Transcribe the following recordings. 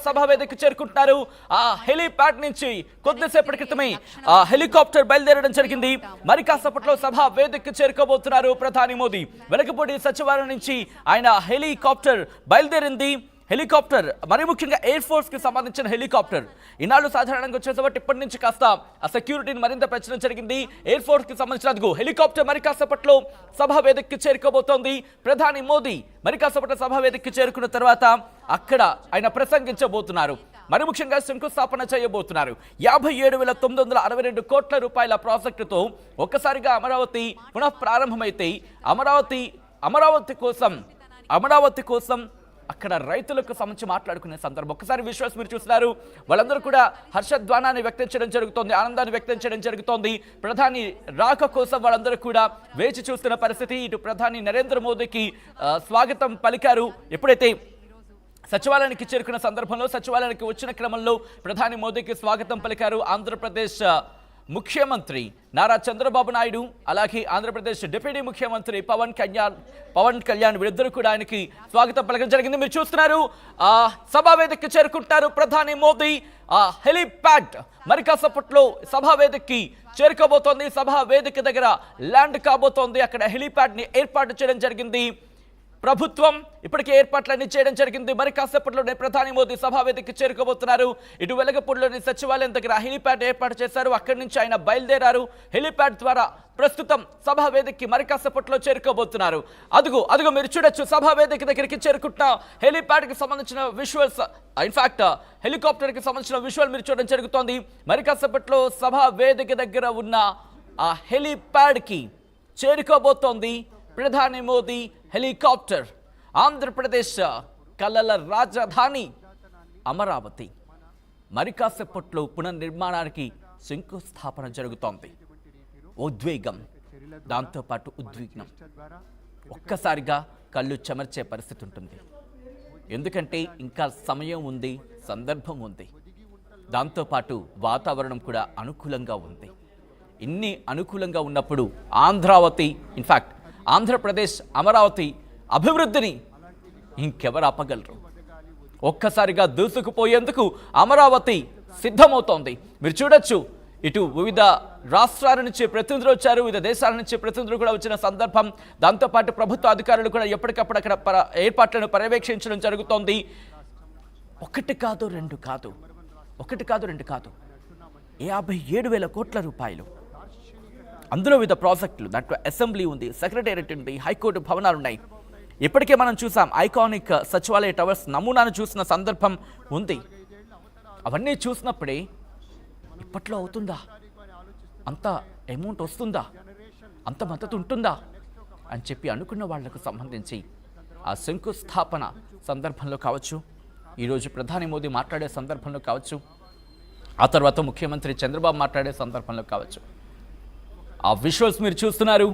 సభా వేదికకు చేరుకుంటున్నారు. ఆ హెలీప్యాడ్ నుంచి కొద్దిసేపటి క్రితమే ఆ హెలికాప్టర్ బయలుదేరడం జరిగింది. మరి కాసేపట్లో సభా వేదికకు చేరుకోబోతున్నారు ప్రధాని మోదీ. వెనకపూడి సచివాలయం నుంచి ఆయన హెలికాప్టర్ బయలుదేరింది. హెలికాప్టర్ మరి ముఖ్యంగా ఎయిర్ ఫోర్స్ కి సంబంధించిన హెలికాప్టర్. ఈనాడు సాధారణంగా వచ్చేసరికి ఇప్పటి నుంచి కాస్త ఆ సెక్యూరిటీని మరింత పెంచడం జరిగింది. ఎయిర్ ఫోర్స్ కి సంబంధించిన హెలికాప్టర్ మరి కాసేపట్లో సభా వేదికకి చేరుకోబోతోంది. ప్రధాని మోదీ మరి కాసేపట్లో సభా వేదికకి చేరుకున్న తర్వాత అక్కడ ఆయన ప్రసంగించబోతున్నారు. మరి ముఖ్యంగా శంకుస్థాపన చేయబోతున్నారు. 57,962 కోట్ల రూపాయల ప్రాజెక్టుతో ఒక్కసారిగా అమరావతి పునః ప్రారంభమైతే అమరావతి కోసం అక్కడ రైతులకు సంబంధించి మాట్లాడుకునే సందర్భం ఒక్కసారి విశ్వాస్ మీరు చూస్తున్నారు. వాళ్ళందరూ కూడా హర్షధ్వానాన్ని వ్యక్తం చేయడం జరుగుతోంది, ఆనందాన్ని వ్యక్తం చేయడం జరుగుతోంది. ప్రధాని రాక కోసం వాళ్ళందరూ కూడా వేచి చూస్తున్న పరిస్థితి. ఇటు ప్రధాని నరేంద్ర మోదీకి స్వాగతం పలికారు. ఎప్పుడైతే సచివాలయానికి చేరుకున్న సందర్భంలో కళ్యాణానికి వచ్చిన క్రమంలో ప్రధాని మోదీకి స్వాగతం పలికారు ఆంధ్రప్రదేశ్ ముఖ్యమంత్రి నారా చంద్రబాబు నాయుడు, అలాగే ఆంధ్రప్రదేశ్ డిప్యూటీ ముఖ్యమంత్రి పవన్ కళ్యాణ్ వీరిద్దరూ కూడా ఆయనకి స్వాగతం పలకడం జరిగింది. మీరు చూస్తున్నారు సభా వేదికకి చేరుకుంటారు ప్రధాని మోదీ. హెలీప్యాడ్ మరి కాసేపట్లో సభా వేదికకి చేరుకోబోతోంది. సభా వేదిక దగ్గర ల్యాండ్ కాబోతోంది. అక్కడ హెలీప్యాడ్ ని ఏర్పాటు చేయడం జరిగింది. ప్రభుత్వం ఇప్పటికే ఏర్పాట్లన్నీ చేయడం జరిగింది. మరి కాసేపట్లోనే ప్రధాని మోదీ సభా వేదికకి చేరుకోబోతున్నారు. ఇటు వెలగపూడిలోని సచివాలయం దగ్గర హెలీప్యాడ్ ఏర్పాటు చేశారు. అక్కడి నుంచి ఆయన బయలుదేరారు. హెలీప్యాడ్ ద్వారా ప్రస్తుతం సభా వేదికకి మరి కాసేపట్లో చేరుకోబోతున్నారు. అదుగు మీరు చూడొచ్చు సభా వేదిక దగ్గరికి చేరుకుంటున్న హెలీప్యాడ్ కి సంబంధించిన విజువల్స్, ఇన్ఫాక్ట్ హెలికాప్టర్ కి సంబంధించిన విజువల్ మీరు చూడడం జరుగుతోంది. మరి కాసేపట్లో సభా వేదిక దగ్గర ఉన్న ఆ హెలీప్యాడ్ కి చేరుకోబోతోంది ప్రధాని మోదీ హెలికాప్టర్. ఆంధ్రప్రదేశ్ కళల రాజధాని అమరావతి మరి కాసేపట్లో పునర్నిర్మాణానికి శంకుస్థాపన జరుగుతోంది. ఉద్వేగం, దాంతోపాటు ఉద్విగ్నం, ఒక్కసారిగా కళ్ళు చెమర్చే పరిస్థితి ఉంటుంది. ఎందుకంటే ఇంకా సమయం ఉంది, సందర్భం ఉంది, దాంతోపాటు వాతావరణం కూడా అనుకూలంగా ఉంది. ఇన్ని అనుకూలంగా ఉన్నప్పుడు ఇన్ఫాక్ట్ ఆంధ్రప్రదేశ్ అమరావతి అభివృద్ధిని ఇంకెవరు ఆపగలరు? ఒక్కసారిగా దూసుకుపోయేందుకు అమరావతి సిద్ధమవుతోంది. మీరు చూడొచ్చు, ఇటు వివిధ రాష్ట్రాల నుంచి ప్రతినిధులు వచ్చారు, వివిధ దేశాల నుంచి ప్రతినిధులు కూడా వచ్చిన సందర్భం. దాంతోపాటు ప్రభుత్వ అధికారులు కూడా ఎప్పటికప్పుడు అక్కడ ఏర్పాట్లను పర్యవేక్షించడం జరుగుతోంది. ఒకటి కాదు రెండు కాదు 57,000 కోట్ల రూపాయలు. అందులో వివిధ ప్రాజెక్టులు, దాంట్లో అసెంబ్లీ ఉంది, సెక్రటేరియట్ ఉంది, హైకోర్టు భవనాలు ఉన్నాయి. ఇప్పటికే మనం చూసాం ఐకానిక్ సచివాలయ టవర్స్ నమూనాను చూసిన సందర్భం ఉంది. అవన్నీ చూసినప్పుడే ఇప్పట్లో అవుతుందా, అంత అమౌంట్ వస్తుందా, అంత మద్దతు ఉంటుందా అని చెప్పి అనుకున్న వాళ్లకు సంబంధించి ఆ శంకుస్థాపన సందర్భంలో కావచ్చు, ఈరోజు ప్రధాని మోదీ మాట్లాడే సందర్భంలో కావచ్చు, ఆ తర్వాత ముఖ్యమంత్రి చంద్రబాబు మాట్లాడే సందర్భంలో కావచ్చు, ఆ విజువల్స్ మీరు చూస్తున్నారు.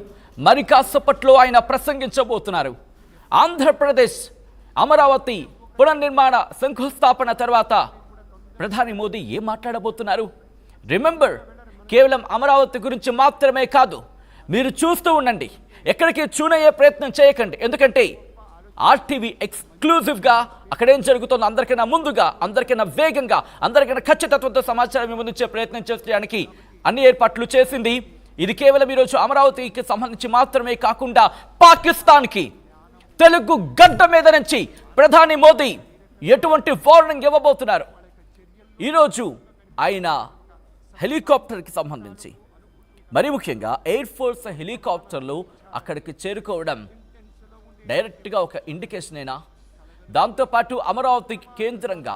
మరి కాసేపట్లో ఆయన ప్రసంగించబోతున్నారు. ఆంధ్రప్రదేశ్ అమరావతి పునర్నిర్మాణ శంకుస్థాపన తర్వాత ప్రధాని మోదీ ఏం మాట్లాడబోతున్నారు? రిమెంబర్, కేవలం అమరావతి గురించి మాత్రమే కాదు, మీరు చూస్తూ ఉండండి, ఎక్కడికి చూనయ్యే ప్రయత్నం చేయకండి. ఎందుకంటే ఆర్టీవీ ఎక్స్క్లూజివ్గా అక్కడేం జరుగుతుందో అందరికైనా ముందుగా, అందరికైనా వేగంగా, అందరికైనా ఖచ్చితత్వంతో సమాచారం ముందుంచే ప్రయత్నం చేయడానికి అన్ని ఏర్పాట్లు చేసింది. ఇది కేవలం ఈరోజు అమరావతికి సంబంధించి మాత్రమే కాకుండా పాకిస్తాన్కి తెలుగు గడ్డ మీద నుంచి ప్రధాని మోదీ ఎటువంటి వార్నింగ్ ఇవ్వబోతున్నారు? ఈరోజు ఆయన హెలికాప్టర్కి సంబంధించి మరి ముఖ్యంగా ఎయిర్ ఫోర్స్ హెలికాప్టర్లు అక్కడికి చేరుకోవడం డైరెక్ట్గా ఒక ఇండికేషన్ అయినా, దాంతోపాటు అమరావతికి కేంద్రంగా